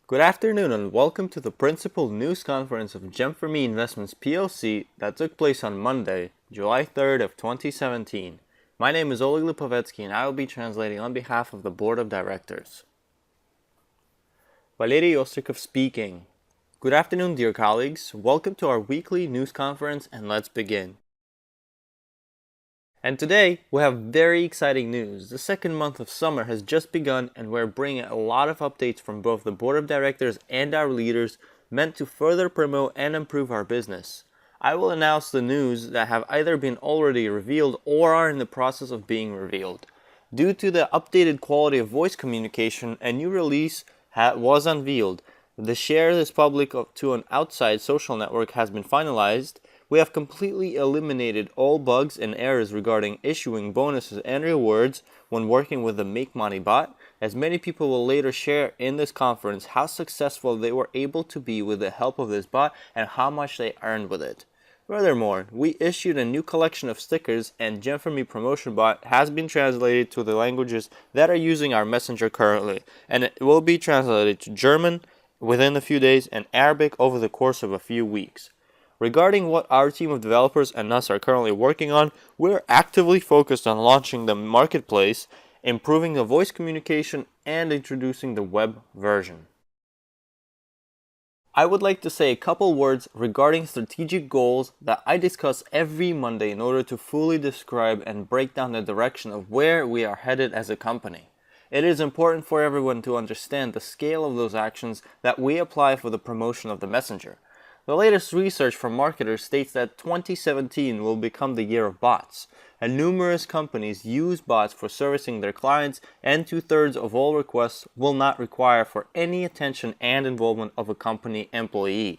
Good afternoon and welcome to the principal news conference of GEM4ME Investments PLC that took place on Monday, July 3rd of 2017. My name is Oleg Lipovetsky and I will be translating on behalf of the Board of Directors. Valery Ostrikov speaking. Good afternoon, dear colleagues. Welcome to our weekly news conference and let's begin. And today, we have very exciting news. The second month of summer has just begun and we're bringing a lot of updates from both the Board of Directors and our leaders meant to further promote and improve our business. I will announce the news that have either been already revealed or are in the process of being revealed. Due to the updated quality of voice communication, a new release was unveiled. The share this public to an outside social network has been finalized. We have completely eliminated all bugs and errors regarding issuing bonuses and rewards when working with the Make Money bot, as many people will later share in this conference how successful they were able to be with the help of this bot and how much they earned with it. Furthermore, we issued a new collection of stickers and GEM4ME promotion bot has been translated to the languages that are using our messenger currently, and it will be translated to German within a few days and Arabic over the course of a few weeks. Regarding what our team of developers and us are currently working on, we're actively focused on launching the marketplace, improving the voice communication, and introducing the web version. I would like to say a couple words regarding strategic goals that I discuss every Monday in order to fully describe and break down the direction of where we are headed as a company. It is important for everyone to understand the scale of those actions that we apply for the promotion of the messenger. The latest research from marketers states that 2017 will become the year of bots, and numerous companies use bots for servicing their clients, and 2/3 of all requests will not require for any attention and involvement of a company employee.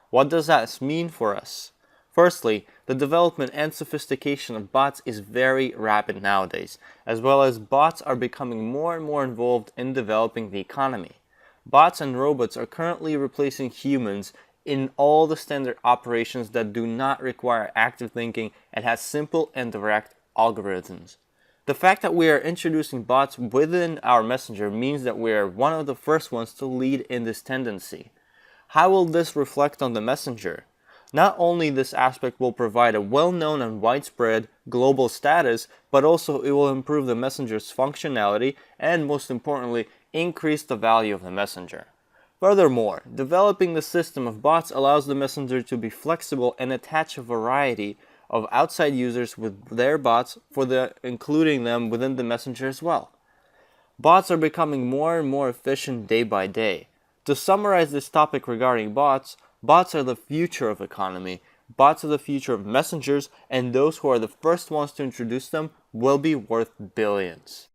What does that mean for us? Firstly, the development and sophistication of bots is very rapid nowadays, as well as bots are becoming more and more involved in developing the economy. Bots and robots are currently replacing humans in all the standard operations that do not require active thinking and has simple and direct algorithms. The fact that we are introducing bots within our messenger means that we are one of the first ones to lead in this tendency. How will this reflect on the messenger? Not only this aspect will provide a well-known and widespread global status, but also it will improve the messenger's functionality and, most importantly, increase the value of the messenger. Furthermore, developing the system of bots allows the messenger to be flexible and attach a variety of outside users with their bots including them within the messenger as well. Bots are becoming more and more efficient day by day. To summarize this topic regarding bots are the future of economy, bots are the future of messengers, and those who are the first ones to introduce them will be worth billions.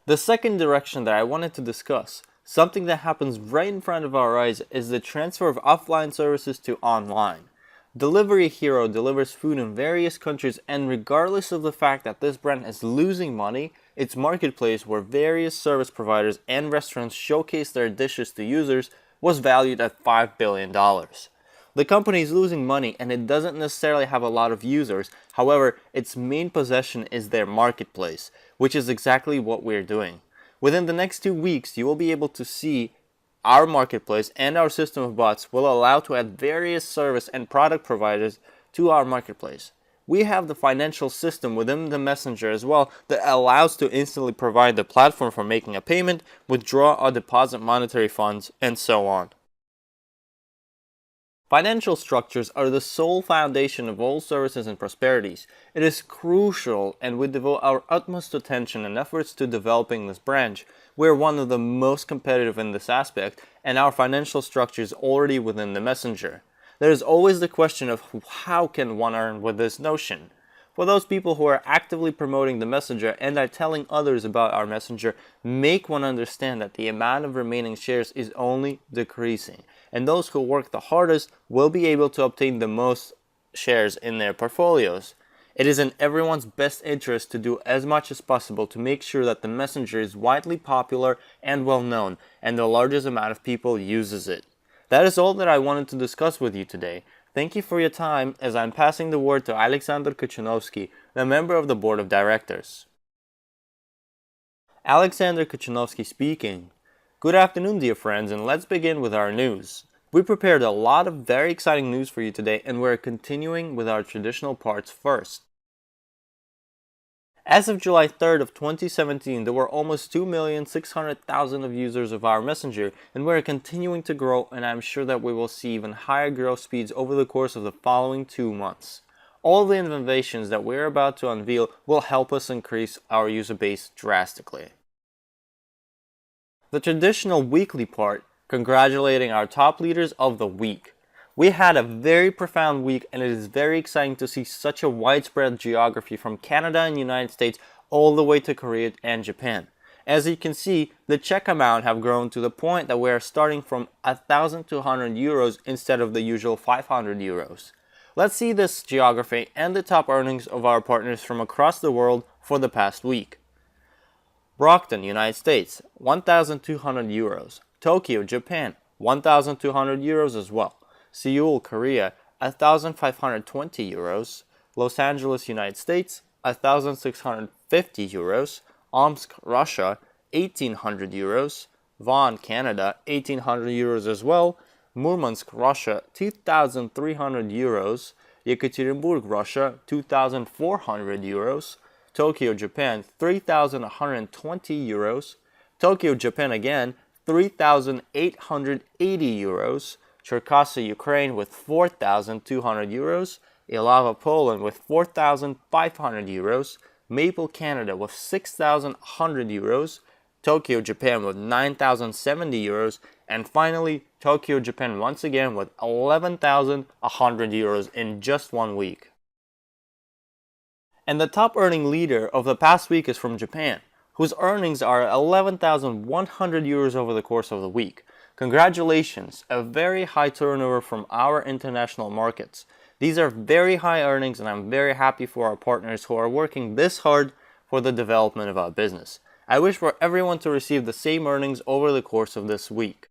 The second direction that I wanted to discuss, something that happens right in front of our eyes, is the transfer of offline services to online. Delivery Hero delivers food in various countries, and regardless of the fact that this brand is losing money, its marketplace where various service providers and restaurants showcase their dishes to users was valued at $5 billion. The company is losing money and it doesn't necessarily have a lot of users. However, its main possession is their marketplace, which is exactly what we're doing. Within the next 2 weeks, you will be able to see our marketplace, and our system of bots will allow to add various service and product providers to our marketplace. We have the financial system within the messenger as well that allows to instantly provide the platform for making a payment, withdraw or deposit monetary funds, and so on. Financial structures are the sole foundation of all services and prosperities. It is crucial, and we devote our utmost attention and efforts to developing this branch. We are one of the most competitive in this aspect, and our financial structure is already within the messenger. There is always the question of how can one earn with this notion? For those people who are actively promoting the messenger and are telling others about our messenger, make one understand that the amount of remaining shares is only decreasing, and those who work the hardest will be able to obtain the most shares in their portfolios. It is in everyone's best interest to do as much as possible to make sure that the messenger is widely popular and well known, and the largest amount of people uses it. That is all that I wanted to discuss with you today. Thank you for your time as I'm passing the word to Alexander Kuchanovsky, the member of the Board of Directors. Alexander Kuchanovsky speaking. Good afternoon, dear friends, and let's begin with our news. We prepared a lot of very exciting news for you today, and we're continuing with our traditional parts first. As of July 3rd of 2017, there were almost 2,600,000 of users of our messenger, and we're continuing to grow, and I'm sure that we will see even higher growth speeds over the course of the following 2 months. All the innovations that we're about to unveil will help us increase our user base drastically. The traditional weekly part, congratulating our top leaders of the week. We had a very profound week, and it is very exciting to see such a widespread geography from Canada and United States all the way to Korea and Japan. As you can see, the check amount have grown to the point that we are starting from 1,200 euros instead of the usual 500 euros. Let's see this geography and the top earnings of our partners from across the world for the past week. Brockton, United States, 1,200 euros. Tokyo, Japan, 1,200 euros as well. Seoul, Korea, 1,520 euros. Los Angeles, United States, 1,650 euros. Omsk, Russia, 1,800 euros. Vaughan, Canada, 1,800 euros as well. Murmansk, Russia, 2,300 euros. Yekaterinburg, Russia, 2,400 euros. Tokyo, Japan, 3,120 euros. Tokyo, Japan again, 3,880 euros. Cherkasy, Ukraine with 4,200 euros, Ilava, Poland with 4,500 euros, Maple, Canada with 6,100 euros, Tokyo, Japan with 9,070 euros, and finally Tokyo, Japan once again with 11,100 euros in just 1 week. And the top earning leader of the past week is from Japan, whose earnings are 11,100 euros over the course of the week. Congratulations, a very high turnover from our international markets. These are very high earnings, and I'm very happy for our partners who are working this hard for the development of our business. I wish for everyone to receive the same earnings over the course of this week.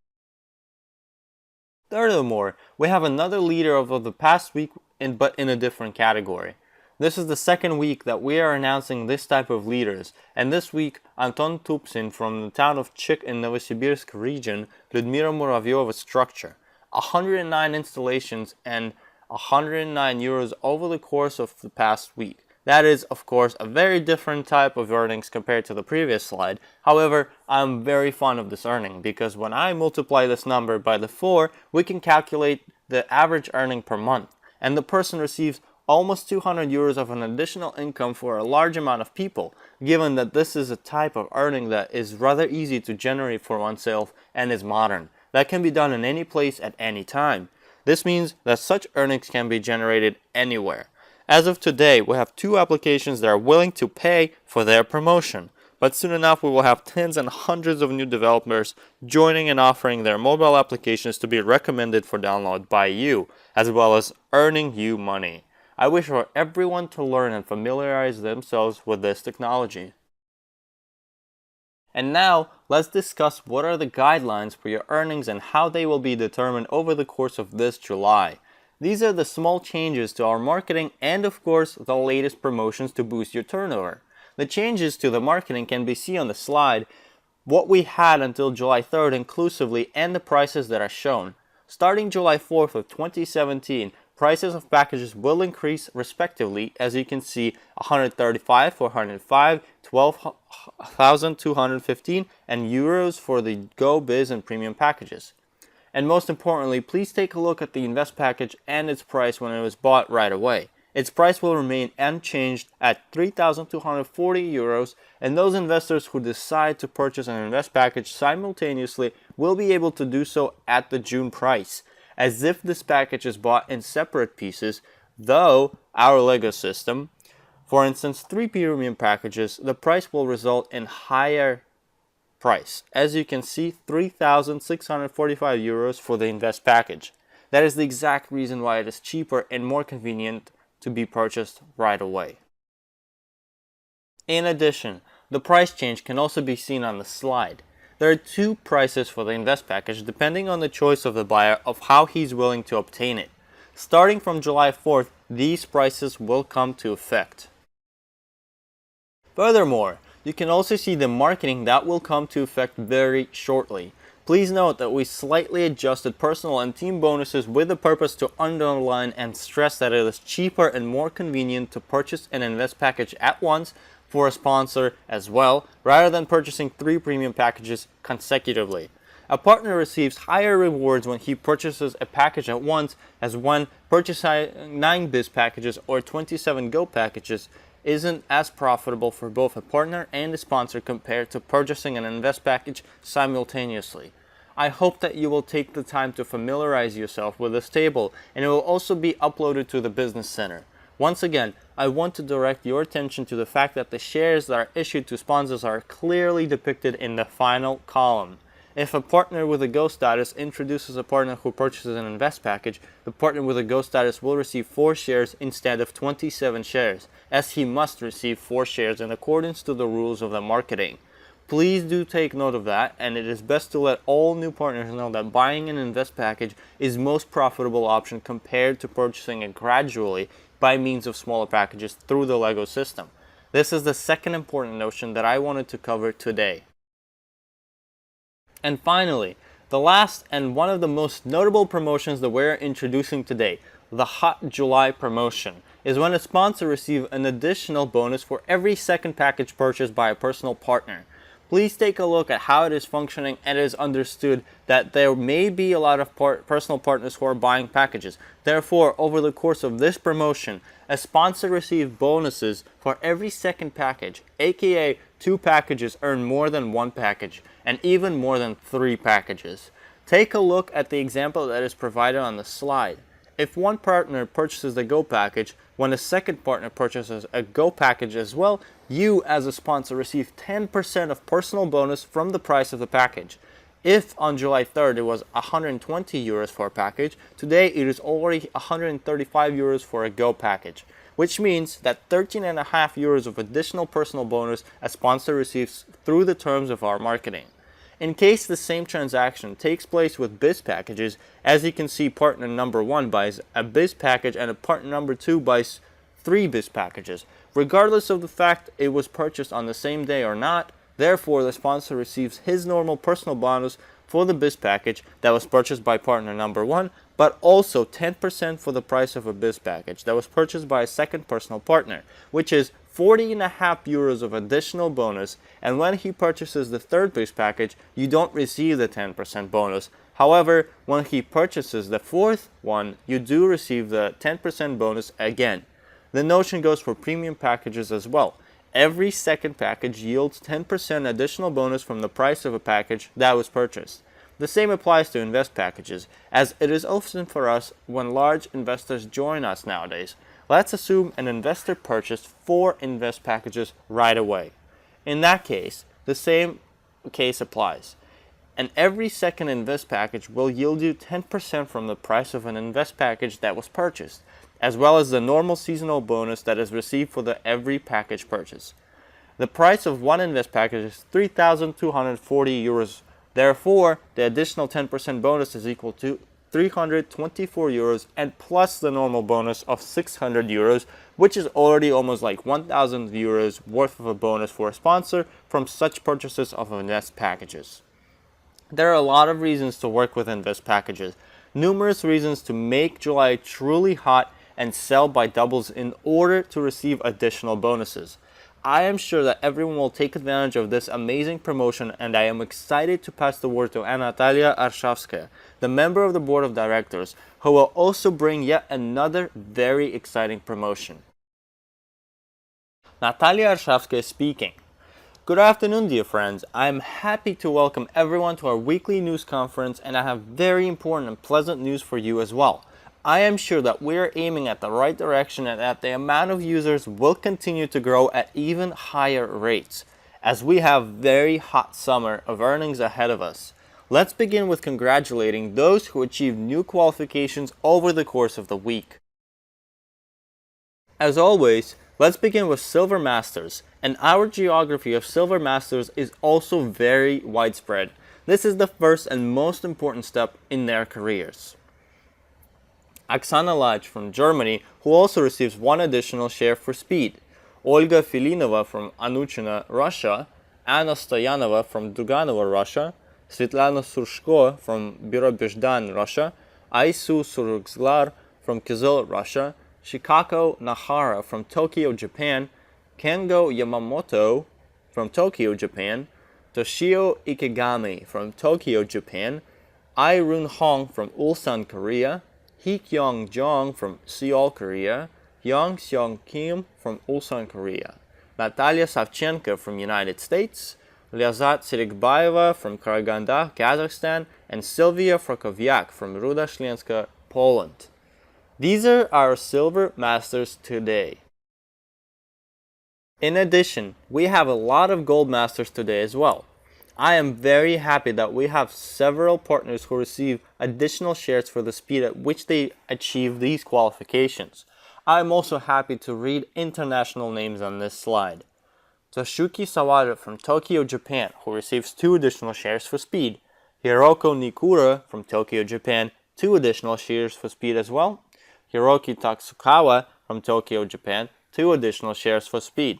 Furthermore, we have another leader of the past week, but in a different category. This is the second week that we are announcing this type of leaders, and this week Anton Tupsin from the town of Chik in Novosibirsk region, Ludmila Muravyova structure, 109 installations and 109 euros over the course of the past week. That is, of course, a very different type of earnings compared to the previous slide. However, I'm very fond of this earning because when I multiply this number by the 4, we can calculate the average earning per month, and the person receives almost 200 euros of an additional income for a large amount of people, given that this is a type of earning that is rather easy to generate for oneself and is modern. That can be done in any place at any time. This means that such earnings can be generated anywhere. As of today, we have 2 applications that are willing to pay for their promotion. But soon enough, we will have tens and hundreds of new developers joining and offering their mobile applications to be recommended for download by you, as well as earning you money. I wish for everyone to learn and familiarize themselves with this technology. And now, let's discuss what are the guidelines for your earnings and how they will be determined over the course of this July. These are the small changes to our marketing and, of course, the latest promotions to boost your turnover. The changes to the marketing can be seen on the slide, what we had until July 3rd inclusively, and the prices that are shown. Starting July 4th of 2017, prices of packages will increase respectively, as you can see, 135 for 105, 12,215, and euros for the Go, Biz, and Premium packages. And most importantly, please take a look at the Invest package and its price when it was bought right away. Its price will remain unchanged at 3,240 euros, and those investors who decide to purchase an Invest package simultaneously will be able to do so at the June price, as if this package is bought in separate pieces, though our Lego system, for instance 3 premium packages, the price will result in higher price. As you can see, 3,645 euros for the Invest package. That is the exact reason why it is cheaper and more convenient to be purchased right away. In addition, the price change can also be seen on the slide. There are 2 prices for the Invest package depending on the choice of the buyer of how he's willing to obtain it. Starting from July 4th, these prices will come to effect. Furthermore, You can also see the marketing that will come to effect very shortly. Please note that we slightly adjusted personal and team bonuses with the purpose to underline and stress that it is cheaper and more convenient to purchase an invest package at once for a sponsor as well, rather than purchasing 3 premium packages consecutively. A partner receives higher rewards when he purchases a package at once, as when purchasing 9 biz packages or 27 go packages isn't as profitable for both a partner and a sponsor compared to purchasing an invest package simultaneously. I hope that you will take the time to familiarize yourself with this table, and it will also be uploaded to the Business Center. Once again, I want to direct your attention to the fact that the shares that are issued to sponsors are clearly depicted in the final column. If a partner with a Go status introduces a partner who purchases an invest package, the partner with a Go status will receive 4 shares instead of 27 shares, as he must receive 4 shares in accordance to the rules of the marketing. Please do take note of that, and it is best to let all new partners know that buying an invest package is most profitable option compared to purchasing it gradually by means of smaller packages through the Lego system. This is the second important notion that I wanted to cover today. And finally, the last and one of the most notable promotions that we're introducing today, the Hot July promotion, is when a sponsor receives an additional bonus for every second package purchased by a personal partner. Please take a look at how it is functioning, and it is understood that there may be a lot of personal partners who are buying packages. Therefore, over the course of this promotion, a sponsor receives bonuses for every second package, aka 2 packages earn more than 1 package, and even more than 3 packages. Take a look at the example that is provided on the slide. If one partner purchases the Go package, when a second partner purchases a Go package as well, you as a sponsor receive 10% of personal bonus from the price of the package. If on July 3rd it was 120 euros for a package, today it is already 135 euros for a Go package, which means that 13.5 euros of additional personal bonus a sponsor receives through the terms of our marketing. In case the same transaction takes place with biz packages, as you can see, partner number 1 buys a biz package and a partner number 2 buys 3 biz packages. Regardless of the fact it was purchased on the same day or not, therefore the sponsor receives his normal personal bonus for the biz package that was purchased by partner number 1, but also 10% for the price of a biz package that was purchased by a second personal partner, which is 40.5 euros of additional bonus, and when he purchases the third biz package, you don't receive the 10% bonus. However, when he purchases the fourth one, you do receive the 10% bonus again. The notion goes for premium packages as well. Every second package yields 10% additional bonus from the price of a package that was purchased. The same applies to invest packages, as it is often for us when large investors join us nowadays. Let's assume an investor purchased 4 invest packages right away. In that case, the same case applies. And every second invest package will yield you 10% from the price of an invest package that was purchased, as well as the normal seasonal bonus that is received for every package purchase. The price of one invest package is 3,240 euros. Therefore, the additional 10% bonus is equal to 324 euros and plus the normal bonus of 600 euros, which is already almost like 1,000 euros worth of a bonus for a sponsor from such purchases of invest packages. There are a lot of reasons to work with invest packages, numerous reasons to make July truly hot and sell by doubles in order to receive additional bonuses. I am sure that everyone will take advantage of this amazing promotion, and I am excited to pass the word to Natalia Arshavskaya, the member of the board of directors, who will also bring yet another very exciting promotion. Natalia Arshavskaya speaking. Good afternoon, dear friends. I am happy to welcome everyone to our weekly news conference, and I have very important and pleasant news for you as well. I am sure that we are aiming at the right direction and that the amount of users will continue to grow at even higher rates, as we have very hot summer of earnings ahead of us. Let's begin with congratulating those who achieved new qualifications over the course of the week. As always, let's begin with Silver Masters, and our geography of Silver Masters is also very widespread. This is the first and most important step in their careers. Oksana Lach from Germany, who also receives 1 additional share for speed. Olga Filinova from Anuchina, Russia, Anna Stoyanova from Duganova, Russia, Svetlana Surshko from Birobizhdan, Russia, Aisu Surugzlar from Kyzyl, Russia, Shikako Nahara from Tokyo, Japan, Kengo Yamamoto from Tokyo, Japan, Toshio Ikegami from Tokyo, Japan, Ai Run Hong from Ulsan, Korea, Hee-kyung Jong from Seoul, Korea, Young Seong Kim from Ulsan, Korea, Natalia Savchenko from United States, Lyazat Sirikbayeva from Karaganda, Kazakhstan, and Sylvia Frakowiak from Ruda Ślęska, Poland. These are our silver masters today. In addition, we have a lot of gold masters today as well. I am very happy that we have several partners who receive additional shares for the speed at which they achieve these qualifications. I am also happy to read international names on this slide. Toshuki Sawada from Tokyo, Japan, who receives 2 additional shares for speed. Hiroko Nikura from Tokyo, Japan, 2 additional shares for speed as well. Hiroki Tatsukawa from Tokyo, Japan, 2 additional shares for speed.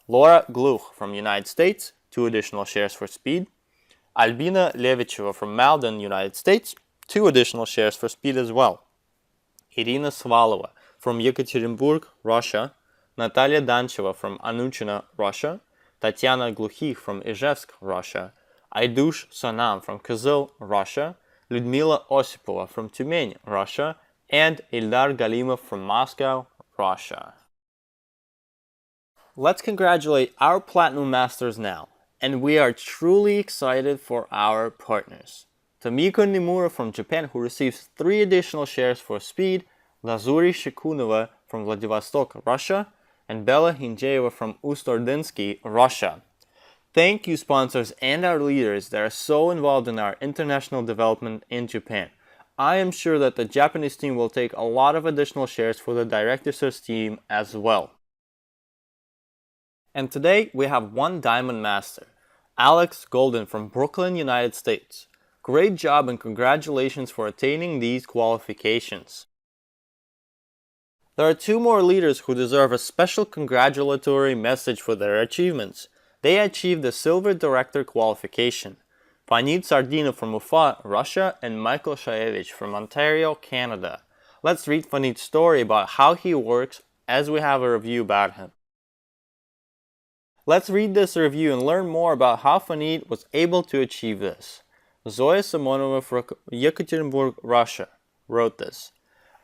Laura Gluch from United States, 2 additional shares for speed. Albina Levicheva from Malden, United States, 2 additional shares for speed as well. Irina Svalova from Yekaterinburg, Russia. Natalia Dancheva from Anuchina, Russia. Tatiana Gluchich from Izhevsk, Russia. Aidush Sonam from Kyzyl, Russia. Lyudmila Osipova from Tyumen, Russia. And Ildar Galimov from Moscow, Russia. Let's congratulate our Platinum Masters now, and we are truly excited for our partners. Tomiko Nimura from Japan, who receives 3 additional shares for speed, Lazuri Shikunova from Vladivostok, Russia, and Bella Hinjeva from Ustordinsky, Russia. Thank you, sponsors and our leaders that are so involved in our international development in Japan. I am sure that the Japanese team will take a lot of additional shares for the Directors team as well. And today we have 1 Diamond Master, Alex Golden from Brooklyn, United States. Great job and congratulations for attaining these qualifications. There are 2 more leaders who deserve a special congratulatory message for their achievements. They achieved the Silver Director qualification. Fanit Sardinov from Ufa, Russia, and Michael Shaevich from Ontario, Canada. Let's read Fanit's story about how he works as we have a review about him. Let's read this review and learn more about how Fanit was able to achieve this. Zoya Simonova from Yekaterinburg, Russia, wrote this.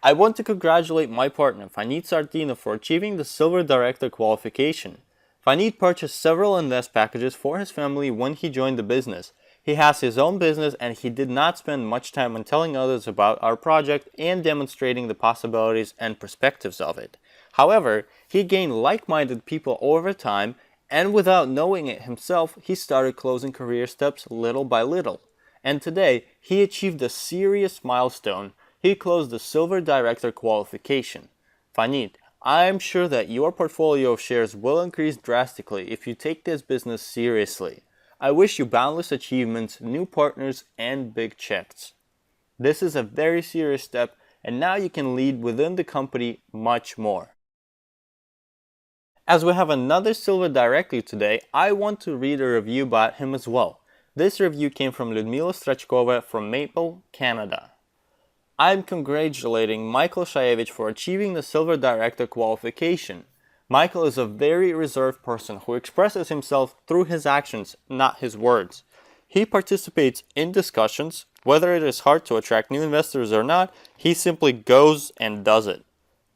I want to congratulate my partner Fanit Sardinov for achieving the Silver Director qualification. Fanit purchased several invest packages for his family when he joined the business. He has his own business and he did not spend much time on telling others about our project and demonstrating the possibilities and perspectives of it. However, he gained like-minded people over time, and without knowing it himself, he started closing career steps little by little. And today, he achieved a serious milestone. He closed the Silver Director qualification. Fanit, I am sure that your portfolio of shares will increase drastically if you take this business seriously. I wish you boundless achievements, new partners, and big checks. This is a very serious step, and now you can lead within the company much more. As we have another Silver Director today, I want to read a review about him as well. This review came from Lyudmila Strachkova from Maple, Canada. I'm congratulating Michael Shaevich for achieving the Silver Director qualification. Michael is a very reserved person who expresses himself through his actions, not his words. He participates in discussions. Whether it is hard to attract new investors or not, he simply goes and does it.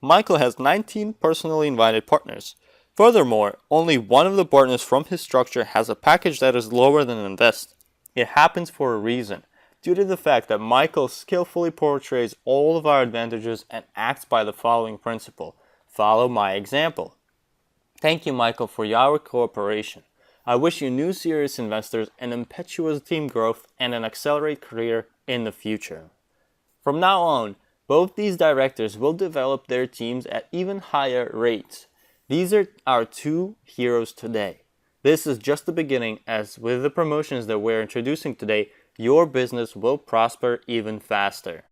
Michael has 19 personally invited partners. Furthermore, only one of the partners from his structure has a package that is lower than invest. It happens for a reason, due to the fact that Michael skillfully portrays all of our advantages and acts by the following principle: follow my example. Thank you, Michael, for your cooperation. I wish you new serious investors, an impetuous team growth, and an accelerated career in the future. From now on, both these directors will develop their teams at even higher rates. These are our 2 heroes today. This is just the beginning, as with the promotions that we're introducing today, your business will prosper even faster.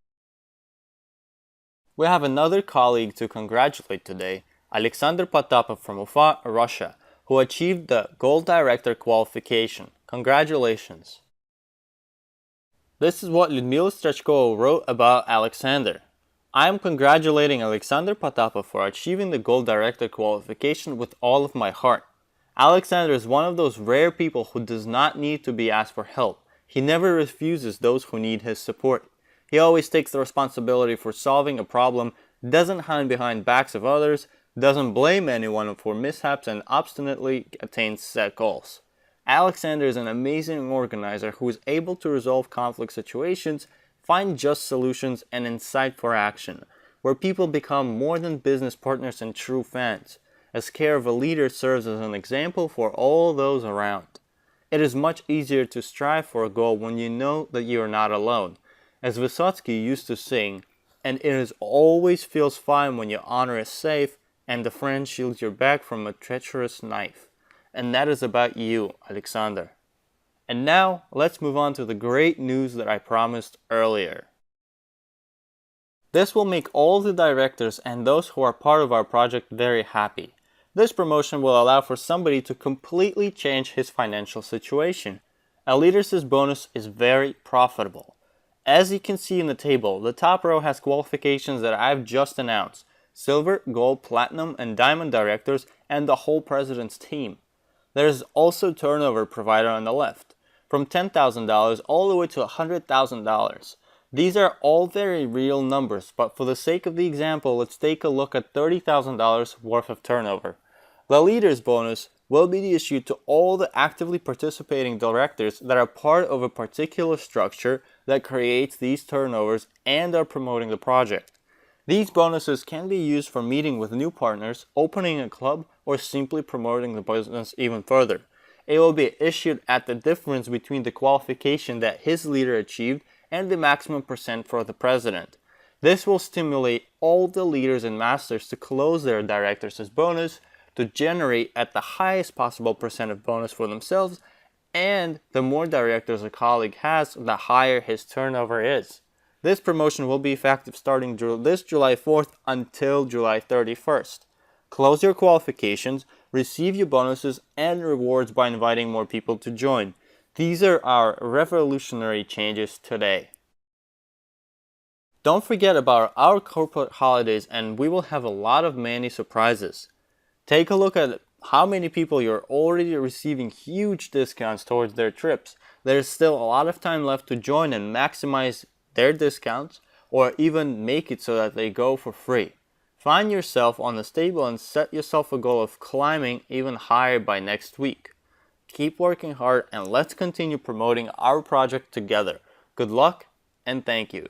We have another colleague to congratulate today, Alexander Potapov from Ufa, Russia, who achieved the Gold Director qualification. Congratulations! This is what Lyudmila Strachkova wrote about Alexander. I am congratulating Alexander Potapov for achieving the Gold Director qualification with all of my heart. Alexander is one of those rare people who does not need to be asked for help. He never refuses those who need his support. He always takes the responsibility for solving a problem, doesn't hide behind backs of others, doesn't blame anyone for mishaps, and obstinately attains set goals. Alexander is an amazing organizer who is able to resolve conflict situations, find just solutions, and incite for action, where people become more than business partners and true fans. As care of a leader serves as an example for all those around. It is much easier to strive for a goal when you know that you are not alone. As Vysotsky used to sing, and it is always feels fine when your honor is safe and the friend shields your back from a treacherous knife. And that is about you, Alexander. And now, let's move on to the great news that I promised earlier. This will make all the directors and those who are part of our project very happy. This promotion will allow for somebody to completely change his financial situation. A leader's bonus is very profitable. As you can see in the table, the top row has qualifications that I've just announced: silver, gold, platinum, and diamond directors and the whole president's team. There is also turnover provided on the left, from $10,000 all the way to $100,000. These are all very real numbers, but for the sake of the example, let's take a look at $30,000 worth of turnover. The leader's bonus will be issued to all the actively participating directors that are part of a particular structure that creates these turnovers and are promoting the project. These bonuses can be used for meeting with new partners, opening a club, or simply promoting the business even further. It will be issued at the difference between the qualification that his leader achieved and the maximum percent for the president. This will stimulate all the leaders and masters to close their directors' bonus, to generate at the highest possible percent of bonus for themselves, and the more directors a colleague has, the higher his turnover is. This promotion will be effective starting this July 4th until July 31st. Close your qualifications, receive your bonuses and rewards by inviting more people to join. These are our revolutionary changes today. Don't forget about our corporate holidays, and we will have a lot of many surprises. Take a look at how many people you're already receiving huge discounts towards their trips. There's still a lot of time left to join and maximize their discounts, or even make it so that they go for free. Find yourself on the table and set yourself a goal of climbing even higher by next week. Keep working hard and let's continue promoting our project together. Good luck and thank you.